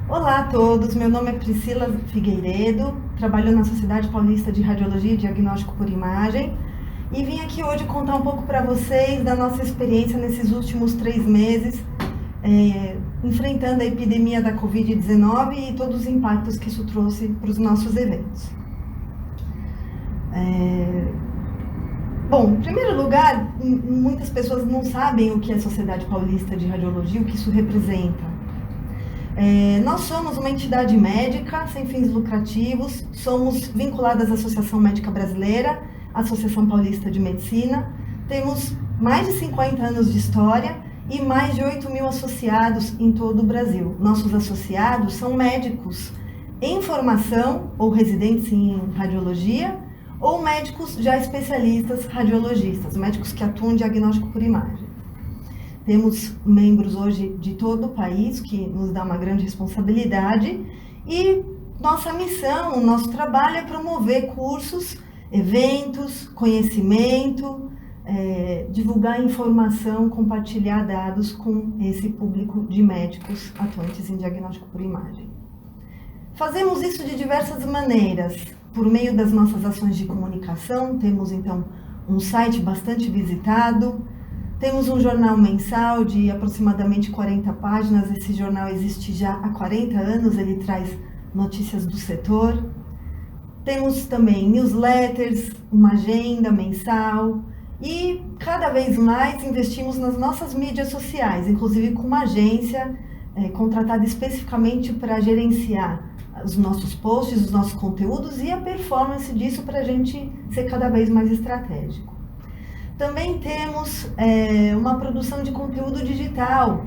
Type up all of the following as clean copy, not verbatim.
Olá a todos, meu nome é Priscila Figueiredo, trabalho na Sociedade Paulista de Radiologia e Diagnóstico por Imagem e vim aqui hoje contar um pouco para vocês da nossa experiência nesses últimos 3 meses, enfrentando a epidemia da Covid-19 e todos os impactos que isso trouxe para os nossos eventos. Bom, em primeiro lugar, muitas pessoas não sabem o que é a Sociedade Paulista de Radiologia, o que isso representa. Nós somos uma entidade médica sem fins lucrativos, somos vinculadas à Associação Médica Brasileira, Associação Paulista de Medicina, temos mais de 50 anos de história e mais de 8.000 associados em todo o Brasil. Nossos associados são médicos em formação ou residentes em radiologia ou médicos já especialistas radiologistas, médicos que atuam em diagnóstico por imagem. Temos membros hoje de todo o país, que nos dá uma grande responsabilidade, e nossa missão, o nosso trabalho é promover cursos, eventos, conhecimento, divulgar informação, compartilhar dados com esse público de médicos atuantes em diagnóstico por imagem. Fazemos isso de diversas maneiras, por meio das nossas ações de comunicação. Temos então um site bastante visitado, temos um jornal mensal de aproximadamente 40 páginas, esse jornal existe já há 40 anos, ele traz notícias do setor. Temos também newsletters, uma agenda mensal e cada vez mais investimos nas nossas mídias sociais, inclusive com uma agência contratada especificamente para gerenciar os nossos posts, os nossos conteúdos e a performance disso para a gente ser cada vez mais estratégico. Também temos uma produção de conteúdo digital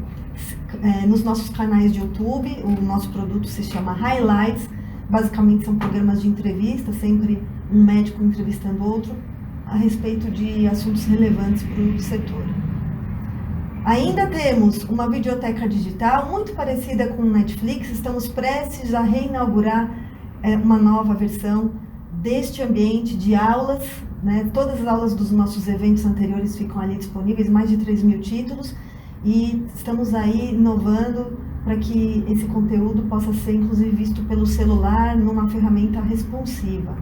nos nossos canais de YouTube. O nosso produto se chama Highlights, basicamente são programas de entrevista, sempre um médico entrevistando outro, a respeito de assuntos relevantes para o setor. Ainda temos uma videoteca digital muito parecida com o Netflix, estamos prestes a reinaugurar uma nova versão deste ambiente de aulas, né? Todas as aulas dos nossos eventos anteriores ficam ali disponíveis, mais de 3.000 títulos, e estamos aí inovando para que esse conteúdo possa ser inclusive visto pelo celular numa ferramenta responsiva.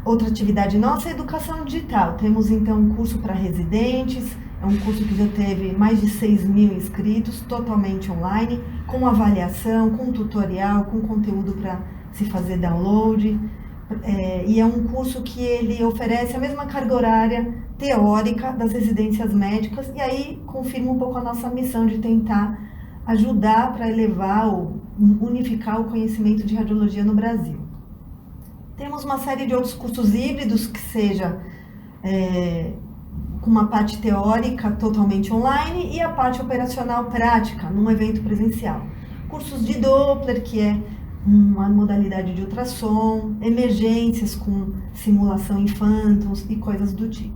Outra atividade nossa é a educação digital. Temos então um curso para residentes, é um curso que já teve mais de 6.000 inscritos, totalmente online, com avaliação, com tutorial, com conteúdo para se fazer download, e é um curso que ele oferece a mesma carga horária teórica das residências médicas, e aí confirma um pouco a nossa missão de tentar ajudar para elevar ou unificar o conhecimento de radiologia no Brasil. Temos uma série de outros cursos híbridos que seja com uma parte teórica totalmente online e a parte operacional prática num evento presencial. Cursos de Doppler, que é uma modalidade de ultrassom, emergências com simulação em phantoms e coisas do tipo.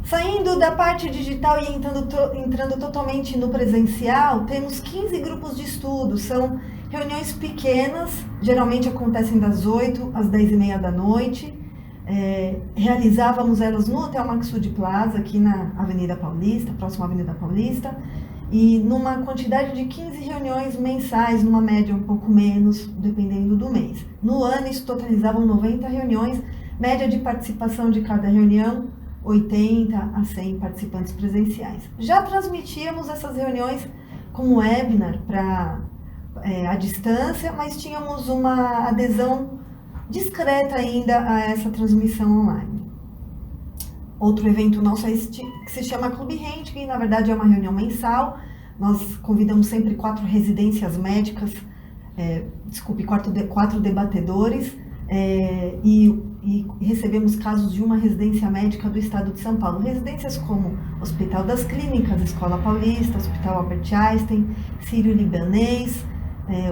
Saindo da parte digital e entrando totalmente no presencial, temos 15 grupos de estudo, são reuniões pequenas, geralmente acontecem das 8 às 10h30 da noite. Realizávamos elas no Hotel Maxud Plaza, aqui na Avenida Paulista, próximo à Avenida Paulista, e numa quantidade de 15 reuniões mensais, numa média um pouco menos, dependendo do mês. No ano, isso totalizavam 90 reuniões, média de participação de cada reunião, 80 a 100 participantes presenciais. Já transmitíamos essas reuniões como webinar à distância, mas tínhamos uma adesão discreta ainda a essa transmissão online. Outro evento nosso que se chama Clube Rente, que na verdade é uma reunião mensal. Nós convidamos sempre 4 residências médicas, 4 debatedores, e recebemos casos de uma residência médica do estado de São Paulo. Residências como Hospital das Clínicas, Escola Paulista, Hospital Albert Einstein, Sírio-Libanês,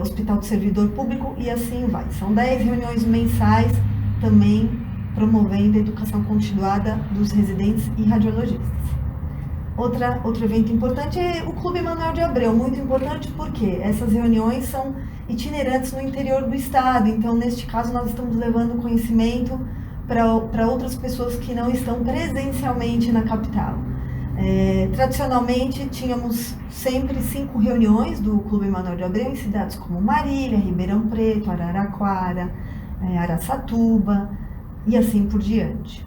Hospital do Servidor Público e assim vai. São 10 reuniões mensais também promovendo a educação continuada dos residentes e radiologistas. Outro evento importante é o Clube Manuel de Abreu, muito importante porque essas reuniões são itinerantes no interior do estado, então neste caso nós estamos levando conhecimento para outras pessoas que não estão presencialmente na capital. Tradicionalmente, tínhamos sempre 5 reuniões do Clube Manuel de Abreu em cidades como Marília, Ribeirão Preto, Araraquara, Araçatuba e assim por diante.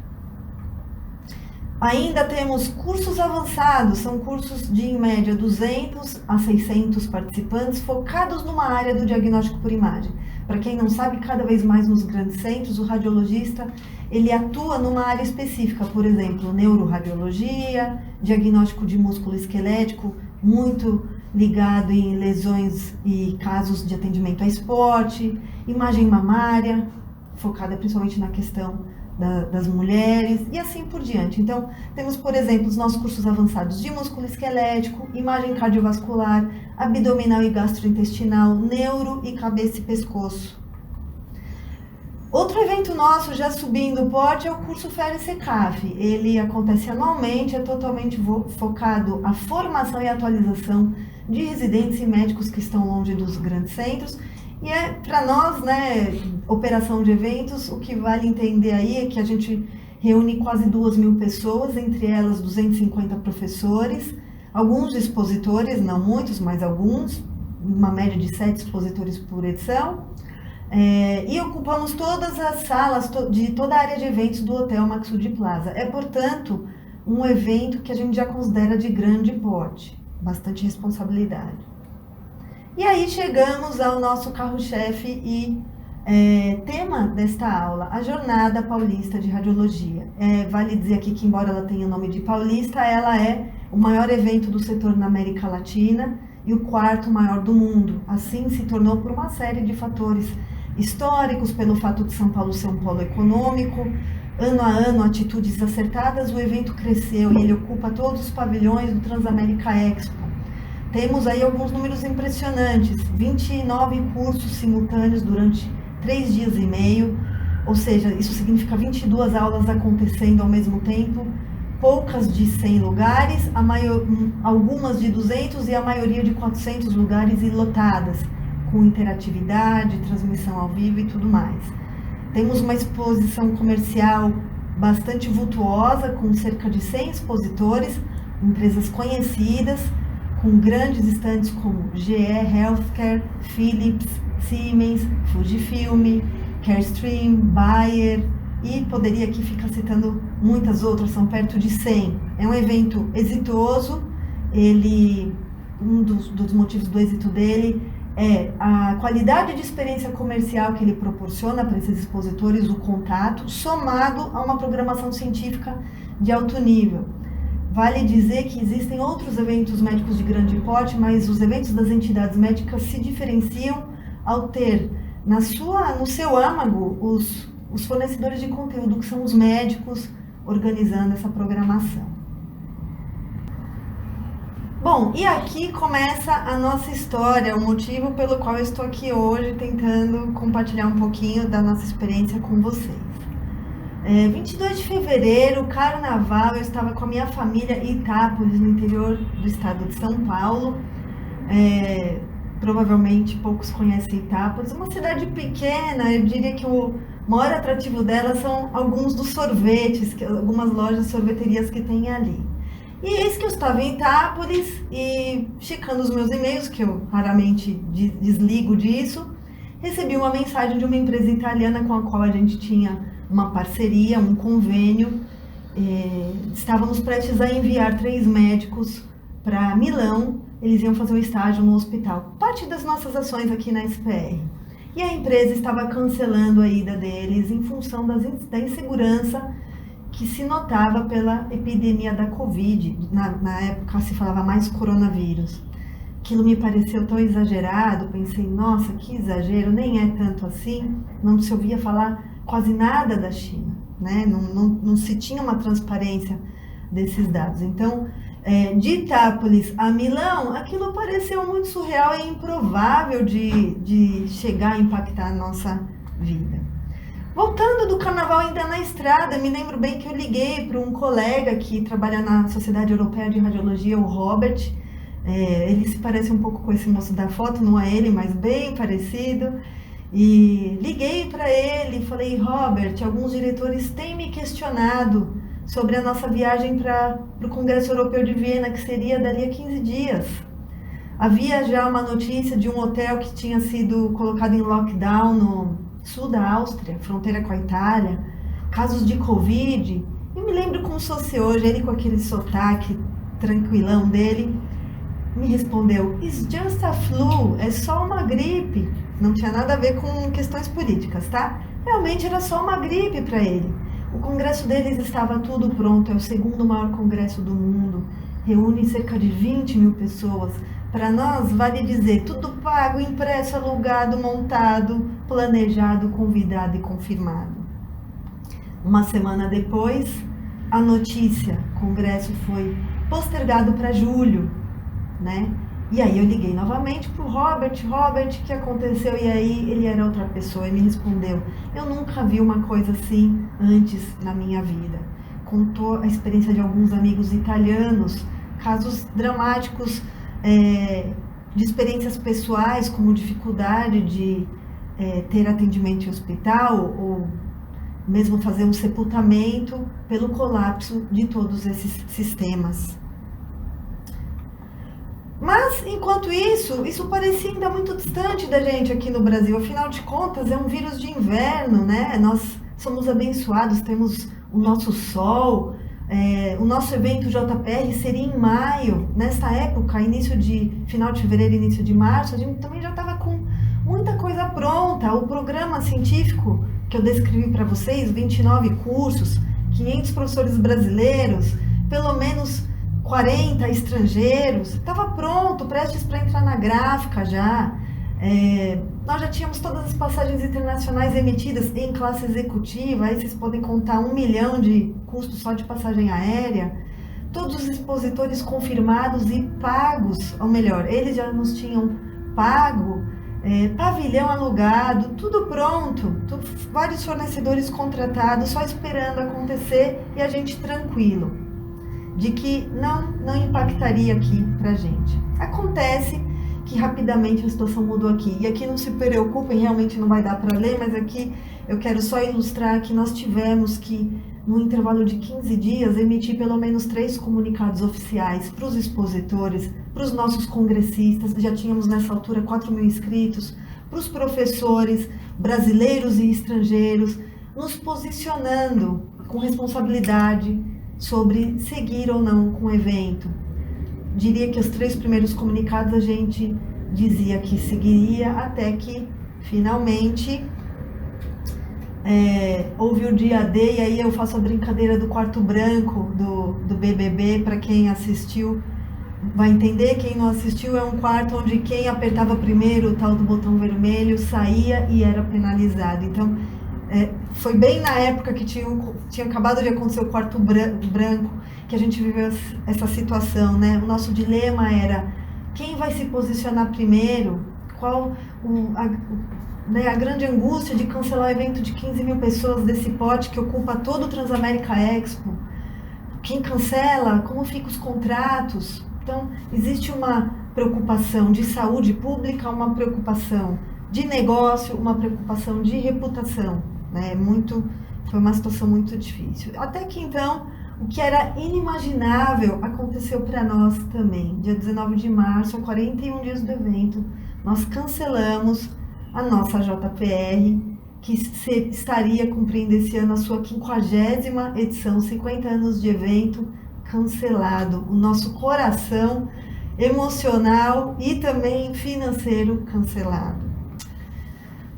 Ainda temos cursos avançados, são cursos de, em média, 200 a 600 participantes, focados numa área do diagnóstico por imagem. Para quem não sabe, cada vez mais nos grandes centros, o radiologista ele atua numa área específica, por exemplo, neuroradiologia, diagnóstico de músculo esquelético, muito ligado em lesões e casos de atendimento a esporte, imagem mamária, focada principalmente na questão das mulheres e assim por diante. Então, temos, por exemplo, os nossos cursos avançados de músculo esquelético, imagem cardiovascular, abdominal e gastrointestinal, neuro e cabeça e pescoço. Outro evento nosso, já subindo o porte, é o curso FERE-SECAF. Ele acontece anualmente, é totalmente focado à formação e atualização de residentes e médicos que estão longe dos grandes centros. E para nós, né, operação de eventos, o que vale entender aí é que a gente reúne quase 2.000 pessoas, entre elas 250 professores, alguns expositores, não muitos, mas alguns, uma média de 7 expositores por edição, e ocupamos todas as salas de toda a área de eventos do Hotel Maxud Plaza. É, portanto, um evento que a gente já considera de grande porte, bastante responsabilidade. E aí chegamos ao nosso carro-chefe e tema desta aula, a Jornada Paulista de Radiologia. Vale dizer aqui que, embora ela tenha o nome de Paulista, ela é o maior evento do setor na América Latina e o 4º maior do mundo. Assim se tornou por uma série de fatores históricos, pelo fato de São Paulo ser um polo econômico. Ano a ano, atitudes acertadas, o evento cresceu e ele ocupa todos os pavilhões do Transamérica Expo. Temos aí alguns números impressionantes, 29 cursos simultâneos durante 3 dias e meio, ou seja, isso significa 22 aulas acontecendo ao mesmo tempo, poucas de 100 lugares, algumas de 200 e a maioria de 400 lugares e lotadas, com interatividade, transmissão ao vivo e tudo mais. Temos uma exposição comercial bastante vultuosa, com cerca de 100 expositores, empresas conhecidas, com grandes estandes como GE Healthcare, Philips, Siemens, Fujifilm, Carestream, Bayer, e poderia aqui ficar citando muitas outras, são perto de 100. É um evento exitoso, um dos motivos do êxito dele é a qualidade de experiência comercial que ele proporciona para esses expositores, o contato, somado a uma programação científica de alto nível. Vale dizer que existem outros eventos médicos de grande porte, mas os eventos das entidades médicas se diferenciam ao ter no seu âmago os fornecedores de conteúdo, que são os médicos, organizando essa programação. Bom, e aqui começa a nossa história, o motivo pelo qual eu estou aqui hoje tentando compartilhar um pouquinho da nossa experiência com vocês. 22 de fevereiro, carnaval, eu estava com a minha família em Itápolis, no interior do estado de São Paulo. Provavelmente poucos conhecem Itápolis, uma cidade pequena. Eu diria que o maior atrativo dela são alguns dos sorvetes, algumas lojas, sorveterias que tem ali. E eis que eu estava em Itápolis e, checando os meus e-mails, que eu raramente desligo disso, recebi uma mensagem de uma empresa italiana com a qual a gente tinha uma parceria, um convênio. Estávamos prestes a enviar 3 médicos para Milão. Eles iam fazer um estágio no hospital, parte das nossas ações aqui na SPR. E a empresa estava cancelando a ida deles em função da insegurança que se notava pela epidemia da Covid. Na época se falava mais coronavírus. Aquilo me pareceu tão exagerado, pensei, nossa, que exagero, nem é tanto assim. Não se ouvia falar quase nada da China, né? Não se tinha uma transparência desses dados. Então, de Itápolis a Milão, aquilo pareceu muito surreal e improvável de chegar a impactar a nossa vida. Voltando do carnaval ainda na estrada, me lembro bem que eu liguei para um colega que trabalha na Sociedade Europeia de Radiologia, o Robert. Ele se parece um pouco com esse moço da foto, não é ele, mas bem parecido. E liguei para ele e falei, Robert, alguns diretores têm me questionado sobre a nossa viagem para o Congresso Europeu de Viena, que seria dali a 15 dias. Havia já uma notícia de um hotel que tinha sido colocado em lockdown no sul da Áustria, fronteira com a Itália, casos de Covid. E me lembro como se fosse hoje, ele com aquele sotaque tranquilão dele, me respondeu: "It's just a flu, é só uma gripe." Não tinha nada a ver com questões políticas, tá? Realmente era só uma gripe para ele. O congresso deles estava tudo pronto, é o segundo maior congresso do mundo, reúne cerca de 20 mil pessoas. Para nós, vale dizer, tudo pago, impresso, alugado, montado, planejado, convidado e confirmado. Uma semana depois, a notícia, o congresso foi postergado para julho, né? E aí eu liguei novamente pro Robert, o que aconteceu? E aí ele era outra pessoa e me respondeu: "Eu nunca vi uma coisa assim antes na minha vida." Contou a experiência de alguns amigos italianos, casos dramáticos, de experiências pessoais, como dificuldade de ter atendimento em hospital ou mesmo fazer um sepultamento pelo colapso de todos esses sistemas. Mas, enquanto isso parecia ainda muito distante da gente aqui no Brasil. Afinal de contas, é um vírus de inverno, né? Nós somos abençoados, temos o nosso sol. O nosso evento JPR seria em maio. Nessa época, final de fevereiro, início de março, a gente também já estava com muita coisa pronta. O programa científico que eu descrevi para vocês, 29 cursos, 500 professores brasileiros, pelo menos 40 estrangeiros, estava pronto, prestes para entrar na gráfica já. Nós já tínhamos todas as passagens internacionais emitidas em classe executiva, aí vocês podem contar 1 milhão de custos só de passagem aérea. Todos os expositores confirmados e pagos, ou melhor, eles já nos tinham pago, pavilhão alugado, tudo pronto, vários fornecedores contratados, só esperando acontecer e a gente tranquilo de que não impactaria aqui pra gente. Acontece que rapidamente a situação mudou aqui. E aqui não se preocupem, realmente não vai dar para ler, mas aqui eu quero só ilustrar que nós tivemos que, no intervalo de 15 dias, emitir pelo menos 3 comunicados oficiais para os expositores, para os nossos congressistas, já tínhamos nessa altura 4.000 inscritos, para os professores brasileiros e estrangeiros, nos posicionando com responsabilidade sobre seguir ou não com o evento. Diria que os 3 primeiros comunicados a gente dizia que seguiria, até que finalmente houve o dia D, e aí eu faço a brincadeira do quarto branco do BBB. Para quem assistiu vai entender, quem não assistiu, é um quarto onde quem apertava primeiro o tal do botão vermelho saía e era penalizado. Então foi bem na época que tinha acabado de acontecer o quarto branco que a gente viveu essa situação, né? O nosso dilema era: quem vai se posicionar primeiro? Qual a grande angústia de cancelar o evento de 15 mil pessoas desse pote que ocupa todo o Transamérica Expo? Quem cancela? Como ficam os contratos? Então, existe uma preocupação de saúde pública, uma preocupação de negócio, uma preocupação de reputação, né? Foi uma situação muito difícil. Até que então, o que era inimaginável aconteceu para nós também. Dia 19 de março, a 41 dias do evento, nós cancelamos a nossa JPR, que estaria cumprindo esse ano a sua 50ª edição, 50 anos de evento cancelado. O nosso coração emocional e também financeiro cancelado.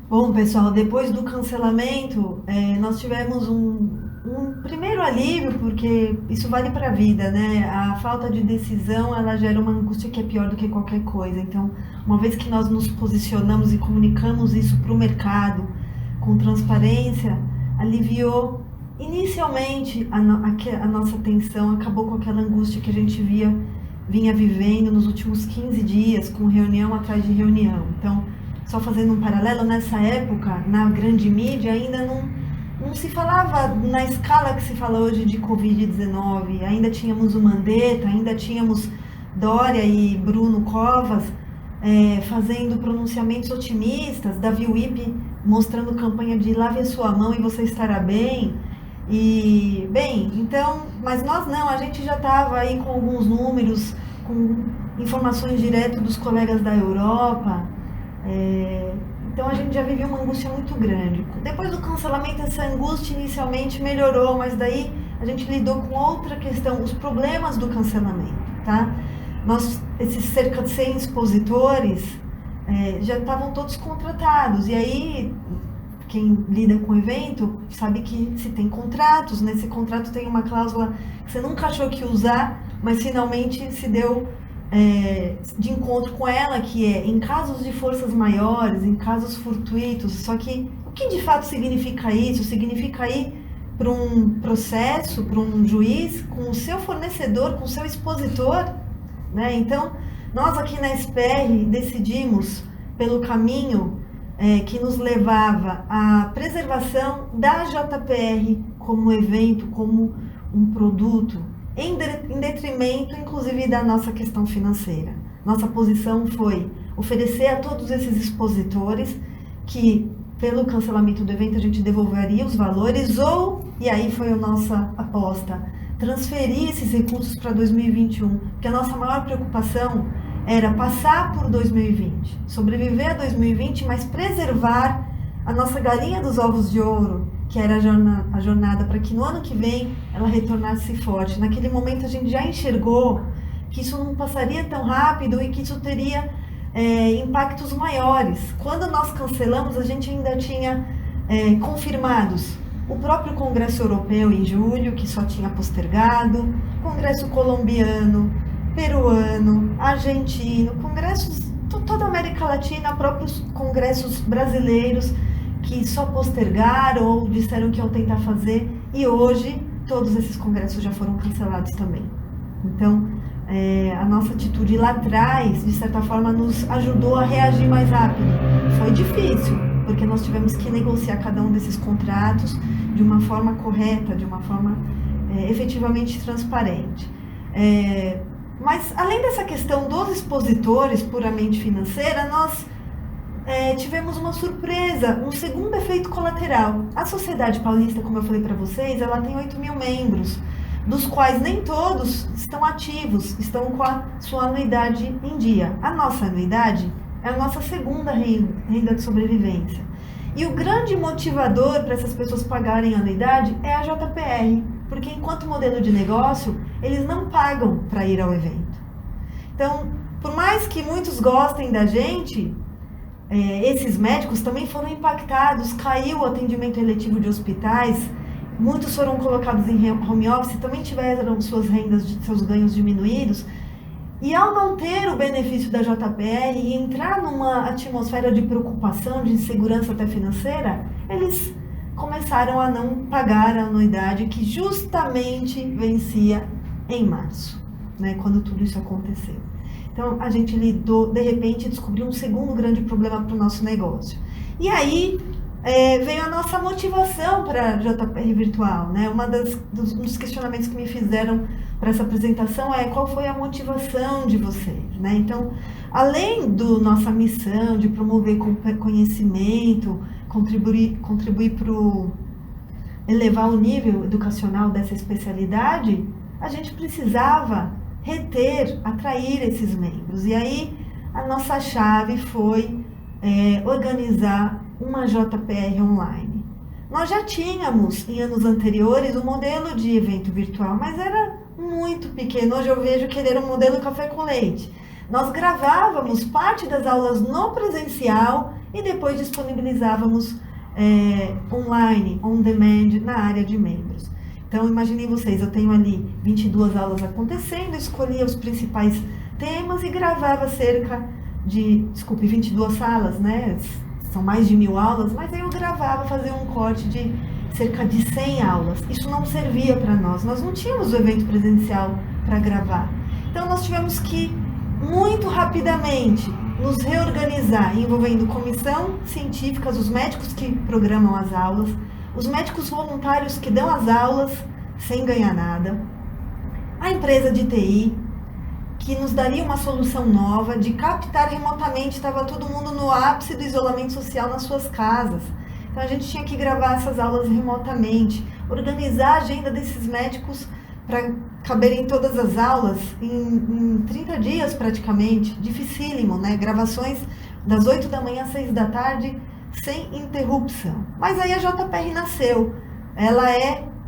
Bom, pessoal, depois do cancelamento, nós tivemos um primeiro alívio, porque isso vale para a vida, né? A falta de decisão, ela gera uma angústia que é pior do que qualquer coisa. Então, uma vez que nós nos posicionamos e comunicamos isso para o mercado com transparência, aliviou inicialmente a nossa tensão, acabou com aquela angústia que a gente vinha vivendo nos últimos 15 dias, com reunião atrás de reunião. Então, só fazendo um paralelo, nessa época, na grande mídia, ainda não se falava na escala que se fala hoje de Covid-19. Ainda tínhamos o Mandetta, ainda tínhamos Dória e Bruno Covas fazendo pronunciamentos otimistas, Davi Wip mostrando campanha de lave a sua mão e você estará bem. E, bem, então, mas nós não, a gente já estava aí com alguns números, com informações direto dos colegas da Europa, então a gente já vivia uma angústia muito grande. Depois do cancelamento, essa angústia inicialmente melhorou, mas daí a gente lidou com outra questão, os problemas do cancelamento, tá? Esses cerca de 100 expositores já estavam todos contratados, e aí quem lida com o evento sabe que se tem contratos, nesse contrato tem uma cláusula que você nunca achou que ia usar, mas finalmente se deu de encontro com ela, que é em casos de forças maiores, em casos fortuitos. Só que o que de fato significa isso? Significa ir para um processo, para um juiz, com o seu fornecedor, com o seu expositor, né? Então, nós aqui na SPR decidimos pelo caminho que nos levava à preservação da JPR como evento, como um produto, em detrimento, inclusive, da nossa questão financeira. Nossa posição foi oferecer a todos esses expositores que, pelo cancelamento do evento, a gente devolveria os valores, e aí foi a nossa aposta, transferir esses recursos para 2021, porque a nossa maior preocupação era passar por 2020, sobreviver a 2020, mas preservar a nossa galinha dos ovos de ouro, que era a jornada para que no ano que vem ela retornasse forte. Naquele momento a gente já enxergou que isso não passaria tão rápido e que isso teria impactos maiores. Quando nós cancelamos, a gente ainda tinha confirmados o próprio Congresso Europeu em julho, que só tinha postergado, Congresso colombiano, peruano, argentino, congressos, toda a América Latina, próprios congressos brasileiros, que só postergaram ou disseram que iam tentar fazer, e hoje todos esses congressos já foram cancelados também. Então, a nossa atitude lá atrás, de certa forma, nos ajudou a reagir mais rápido. Foi difícil, porque nós tivemos que negociar cada um desses contratos de uma forma correta, de uma forma efetivamente transparente. Mas, além dessa questão dos expositores puramente financeira, nós tivemos uma surpresa, um segundo efeito colateral. A Sociedade Paulista, como eu falei para vocês, ela tem 8 mil membros, dos quais nem todos estão ativos, estão com a sua anuidade em dia. A nossa anuidade é a nossa segunda renda de sobrevivência. E o grande motivador para essas pessoas pagarem a anuidade é a JPR, porque enquanto modelo de negócio, eles não pagam para ir ao evento. Então, por mais que muitos gostem da gente, esses médicos também foram impactados, caiu o atendimento eletivo de hospitais, muitos foram colocados em home office, também tiveram suas rendas, seus ganhos diminuídos, e ao não ter o benefício da JPR e entrar numa atmosfera de preocupação, de insegurança até financeira, eles começaram a não pagar a anuidade que justamente vencia em março, né, quando tudo isso aconteceu. Então, a gente lidou, de repente, descobriu um segundo grande problema para o nosso negócio. E aí, veio a nossa motivação para a JPR Virtual, né? Um dos questionamentos que me fizeram para essa apresentação é qual foi a motivação de vocês, né? Então, além da nossa missão de promover conhecimento, contribuir para elevar o nível educacional dessa especialidade, a gente precisava reter, atrair esses membros. E aí, a nossa chave foi organizar uma JPR online. Nós já tínhamos, em anos anteriores, um modelo de evento virtual, mas era muito pequeno. Hoje eu vejo que ele era um modelo café com leite. Nós gravávamos parte das aulas no presencial e depois disponibilizávamos online, on demand, na área de membros. Então, imaginem vocês, eu tenho ali 22 aulas acontecendo, escolhia os principais temas e gravava cerca de, 22 salas, né? São mais de 1000 aulas, mas aí eu gravava, fazia um corte de cerca de 100 aulas. Isso não servia para nós não tínhamos o evento presencial para gravar. Então, nós tivemos que, muito rapidamente, nos reorganizar, envolvendo comissão científica, os médicos que programam as aulas, os médicos voluntários que dão as aulas sem ganhar nada, a empresa de TI, que nos daria uma solução nova de captar remotamente, estava todo mundo no ápice do isolamento social nas suas casas. Então a gente tinha que gravar essas aulas remotamente. organizar a agenda desses médicos para caberem todas as aulas em 30 dias praticamente, dificílimo, né? Gravações das 8 da manhã às 6 da tarde, sem interrupção. Mas aí a JPR nasceu. Ela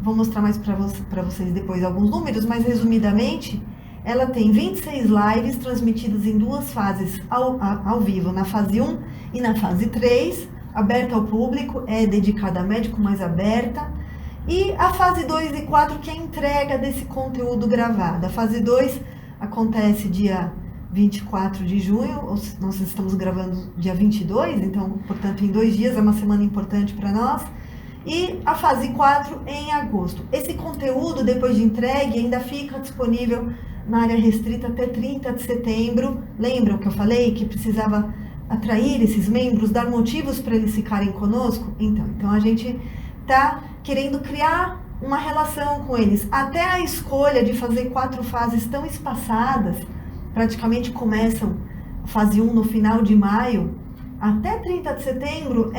vou mostrar mais para vocês depois alguns números, mas resumidamente, ela tem 26 lives transmitidas em 2 fases ao vivo, na fase 1 e na fase 3, aberta ao público, dedicada a médico, mais aberta. E a fase 2 e 4, que é a entrega desse conteúdo gravado. A fase 2 acontece dia 24 de junho, nós estamos gravando dia 22, então, portanto, em 2 dias, é uma semana importante para nós. E a fase 4 em agosto. Esse conteúdo, depois de entregue, ainda fica disponível na área restrita até 30 de setembro. Lembram que eu falei que precisava atrair esses membros, dar motivos para eles ficarem conosco? Então a gente está querendo criar uma relação com eles. Até a escolha de fazer 4 fases tão espaçadas, praticamente começam a fase 1 no final de maio, até 30 de setembro,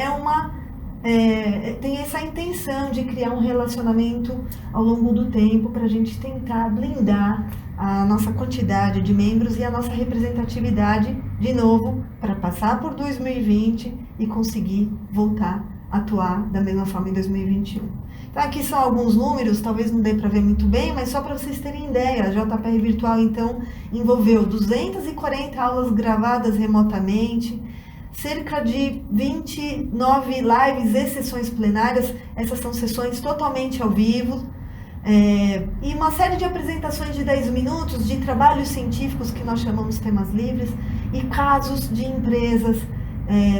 tem essa intenção de criar um relacionamento ao longo do tempo para a gente tentar blindar a nossa quantidade de membros e a nossa representatividade, de novo, para passar por 2020 e conseguir voltar a atuar da mesma forma em 2021. Então aqui são alguns números, talvez não dê para ver muito bem, mas só para vocês terem ideia, a JPR Virtual então envolveu 240 aulas gravadas remotamente, cerca de 29 lives e sessões plenárias, essas são sessões totalmente ao vivo, e uma série de apresentações de 10 minutos de trabalhos científicos que nós chamamos temas livres e casos de empresas,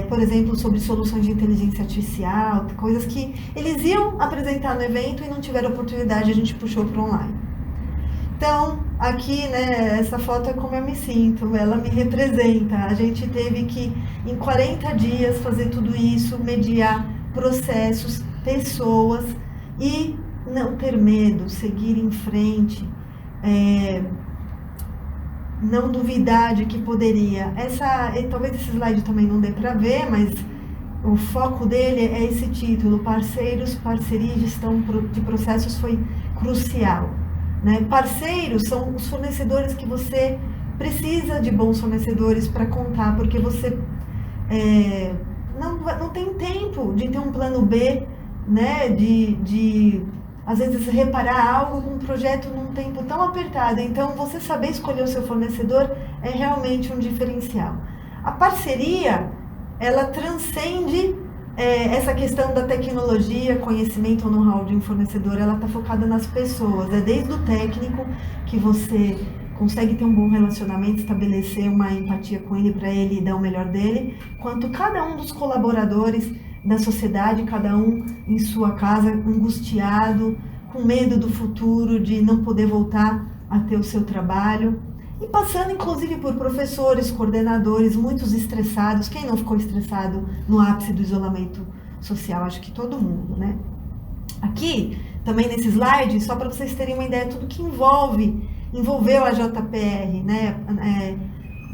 por exemplo, sobre soluções de inteligência artificial, coisas que eles iam apresentar no evento e não tiveram oportunidade, a gente puxou para online. Então, aqui, né, essa foto é como eu me sinto, ela me representa. A gente teve que, em 40 dias, fazer tudo isso, mediar processos, pessoas e não ter medo, seguir em frente, não duvidar de que poderia. Talvez esse slide também não dê para ver, mas o foco dele é esse título, Parceiros, Parceria e Gestão de Processos, foi crucial. Né? Parceiros são os fornecedores que você precisa de bons fornecedores para contar, porque você não tem tempo de ter um plano B, né? de às vezes reparar algo com um projeto num tempo tão apertado. Então, você saber escolher o seu fornecedor é realmente um diferencial. A parceria, ela transcende essa questão da tecnologia, conhecimento ou know-how de um fornecedor, ela está focada nas pessoas. É desde o técnico que você consegue ter um bom relacionamento, estabelecer uma empatia com ele para ele dar o melhor dele, quanto cada um dos colaboradores da sociedade, cada um em sua casa, angustiado, com medo do futuro, de não poder voltar a ter o seu trabalho. E passando, inclusive, por professores, coordenadores, muitos estressados. Quem não ficou estressado no ápice do isolamento social? Acho que todo mundo, né? Aqui, também nesse slide, só para vocês terem uma ideia, tudo que envolveu a JPR, né?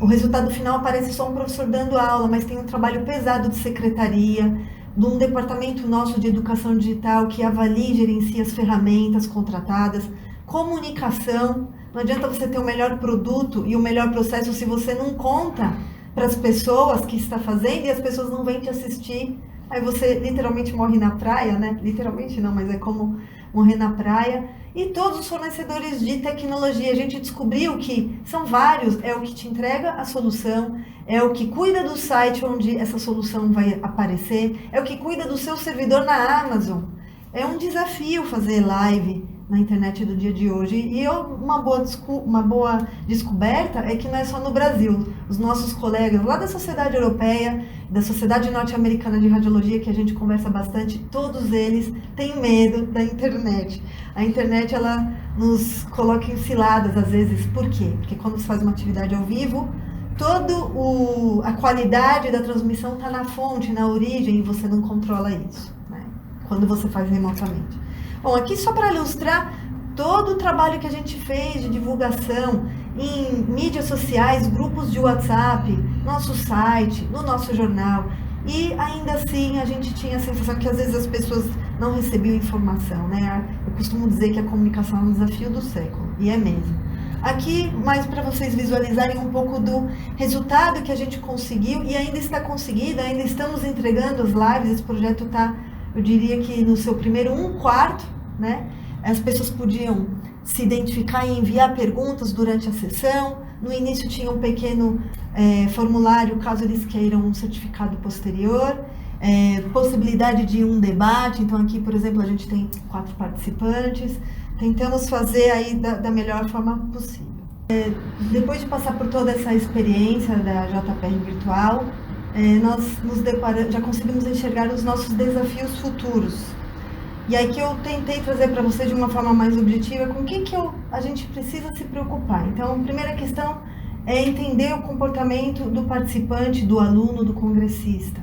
O resultado final parece só um professor dando aula, mas tem um trabalho pesado de secretaria, de um departamento nosso de educação digital que avalia e gerencia as ferramentas contratadas, comunicação. Não adianta você ter o melhor produto e o melhor processo se você não conta para as pessoas que está fazendo e as pessoas não vêm te assistir. Aí você literalmente morre na praia, né? Literalmente não, mas é como morrer na praia. E todos os fornecedores de tecnologia, a gente descobriu que são vários, é o que te entrega a solução, é o que cuida do site onde essa solução vai aparecer, é o que cuida do seu servidor na Amazon. É um desafio fazer live na internet do dia de hoje. E uma boa descoberta é que não é só no Brasil. Os nossos colegas lá da Sociedade Europeia, da Sociedade Norte-Americana de Radiologia, que a gente conversa bastante, todos eles têm medo da internet. A internet, ela nos coloca em ciladas às vezes. Por quê? Porque quando você faz uma atividade ao vivo, a qualidade da transmissão está na fonte, na origem, e você não controla isso, né? Quando você faz remotamente. Bom, aqui só para ilustrar todo o trabalho que a gente fez de divulgação em mídias sociais, grupos de WhatsApp, nosso site, no nosso jornal. E ainda assim a gente tinha a sensação que às vezes as pessoas não recebeu informação, né? Eu costumo dizer que a comunicação é um desafio do século, e é mesmo. Aqui, mais para vocês visualizarem um pouco do resultado que a gente conseguiu, e ainda está conseguido, ainda estamos entregando as lives, esse projeto está, eu diria que no seu primeiro 1/4, né? As pessoas podiam se identificar e enviar perguntas durante a sessão. No início tinha um pequeno formulário, caso eles queiram um certificado posterior. Possibilidade de um debate, então aqui, por exemplo, a gente tem 4 participantes. Tentamos fazer aí da melhor forma possível. Depois de passar por toda essa experiência da JPR Virtual, nós nos deparamos, já conseguimos enxergar os nossos desafios futuros. E aí que eu tentei trazer para vocês de uma forma mais objetiva com o que a gente precisa se preocupar. Então, a primeira questão é entender o comportamento do participante, do aluno, do congressista.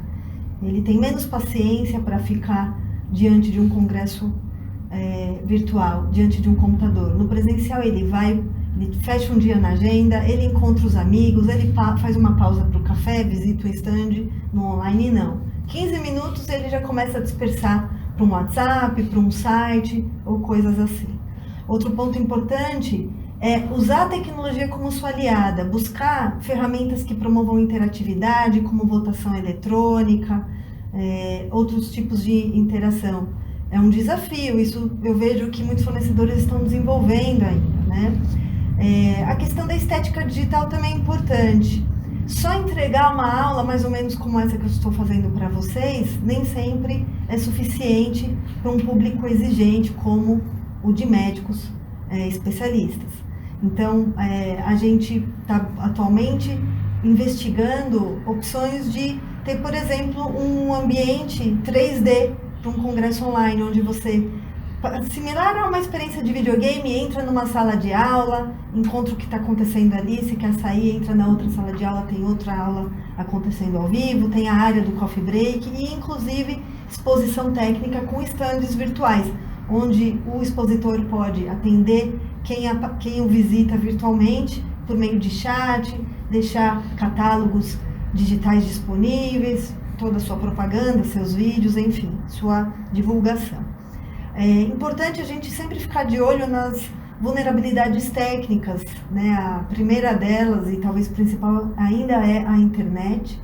Ele tem menos paciência para ficar diante de um congresso virtual, diante de um computador. No presencial ele fecha um dia na agenda, ele encontra os amigos, ele faz uma pausa para o café, visita o stand. No online não. 15 minutos ele já começa a dispersar para um WhatsApp, para um site ou coisas assim. Outro ponto importante é usar a tecnologia como sua aliada, buscar ferramentas que promovam interatividade, como votação eletrônica, outros tipos de interação. É um desafio, isso eu vejo que muitos fornecedores estão desenvolvendo ainda, né? A questão da estética digital também é importante. Só entregar uma aula mais ou menos como essa que eu estou fazendo para vocês, nem sempre é suficiente para um público exigente como o de médicos especialistas. Então, a gente está atualmente investigando opções de ter, por exemplo, um ambiente 3D para um congresso online, onde você, similar a uma experiência de videogame, entra numa sala de aula, encontra o que está acontecendo ali, se quer sair, entra na outra sala de aula, tem outra aula acontecendo ao vivo, tem a área do coffee break e, inclusive, exposição técnica com stands virtuais, onde o expositor pode atender quem o visita virtualmente por meio de chat, deixar catálogos digitais disponíveis, toda a sua propaganda, seus vídeos, enfim, sua divulgação. É importante a gente sempre ficar de olho nas vulnerabilidades técnicas, né? A primeira delas, e talvez principal, ainda é a internet.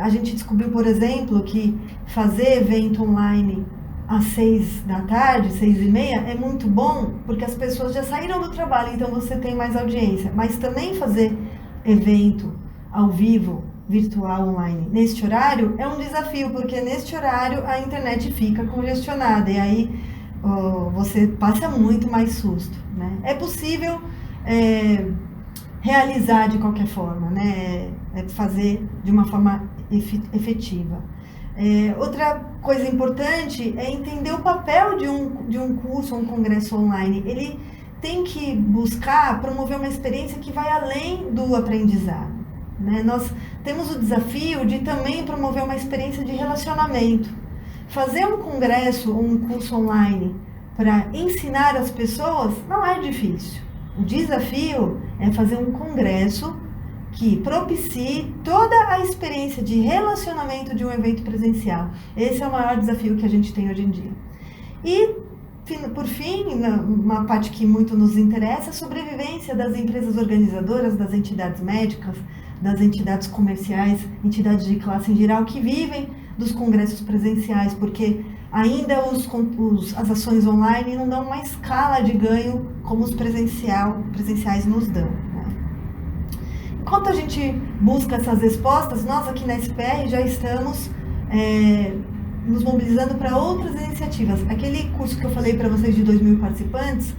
A gente descobriu, por exemplo, que fazer evento online às 6 da tarde, 6h30, é muito bom, porque as pessoas já saíram do trabalho, então você tem mais audiência. Mas também fazer evento ao vivo, virtual, online, neste horário, é um desafio, porque neste horário a internet fica congestionada, e aí você passa muito mais susto, né? É possível realizar de qualquer forma, né? Fazer de uma forma efetiva. Outra coisa importante é entender o papel de um curso ou um congresso online. Ele tem que buscar promover uma experiência que vai além do aprendizado, né? Nós temos o desafio de também promover uma experiência de relacionamento. Fazer um congresso ou um curso online para ensinar as pessoas não é difícil. O desafio é fazer um congresso que propicie toda a experiência de relacionamento de um evento presencial. Esse é o maior desafio que a gente tem hoje em dia. E, por fim, uma parte que muito nos interessa, a sobrevivência das empresas organizadoras, das entidades médicas, das entidades comerciais, entidades de classe em geral, que vivem dos congressos presenciais, porque ainda as ações online não dão uma escala de ganho como os presenciais nos dão, né? Enquanto a gente busca essas respostas, nós aqui na SPR já estamos nos mobilizando para outras iniciativas. Aquele curso que eu falei para vocês de 2.000 participantes,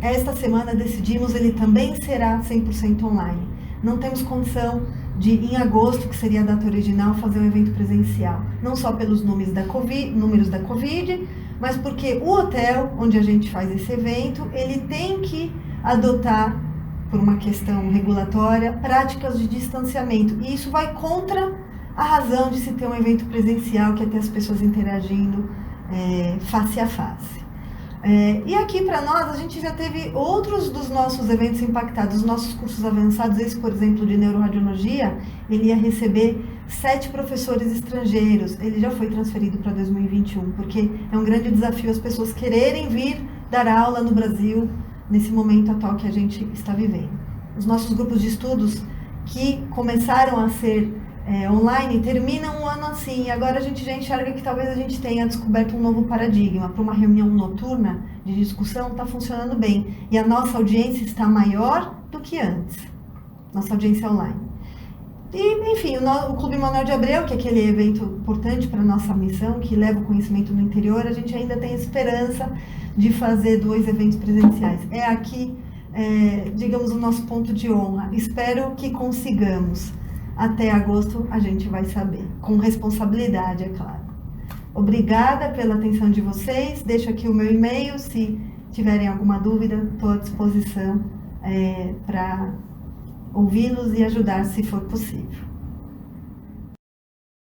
esta semana decidimos, ele também será 100% online. Não temos condição de, em agosto, que seria a data original, fazer um evento presencial. Não só pelos números da Covid, mas porque o hotel onde a gente faz esse evento, ele tem que adotar, por uma questão regulatória, práticas de distanciamento. E isso vai contra a razão de se ter um evento presencial, que é ter as pessoas interagindo face a face. E aqui para nós, a gente já teve outros dos nossos eventos impactados, os nossos cursos avançados, esse, por exemplo, de neuroradiologia, ele ia receber 7 professores estrangeiros. Ele já foi transferido para 2021, porque é um grande desafio as pessoas quererem vir dar aula no Brasil nesse momento atual que a gente está vivendo. Os nossos grupos de estudos que começaram a ser online terminam um ano assim, e agora a gente já enxerga que talvez a gente tenha descoberto um novo paradigma. Para uma reunião noturna de discussão está funcionando bem, e a nossa audiência está maior do que antes, nossa audiência online. E, enfim, o Clube Manuel de Abreu, que é aquele evento importante para a nossa missão, que leva o conhecimento no interior, a gente ainda tem esperança de fazer 2 eventos presenciais. É aqui, digamos, o nosso ponto de honra. Espero que consigamos. Até agosto a gente vai saber, com responsabilidade, é claro. Obrigada pela atenção de vocês. Deixo aqui o meu e-mail, se tiverem alguma dúvida, estou à disposição para ouvi-los e ajudar se for possível.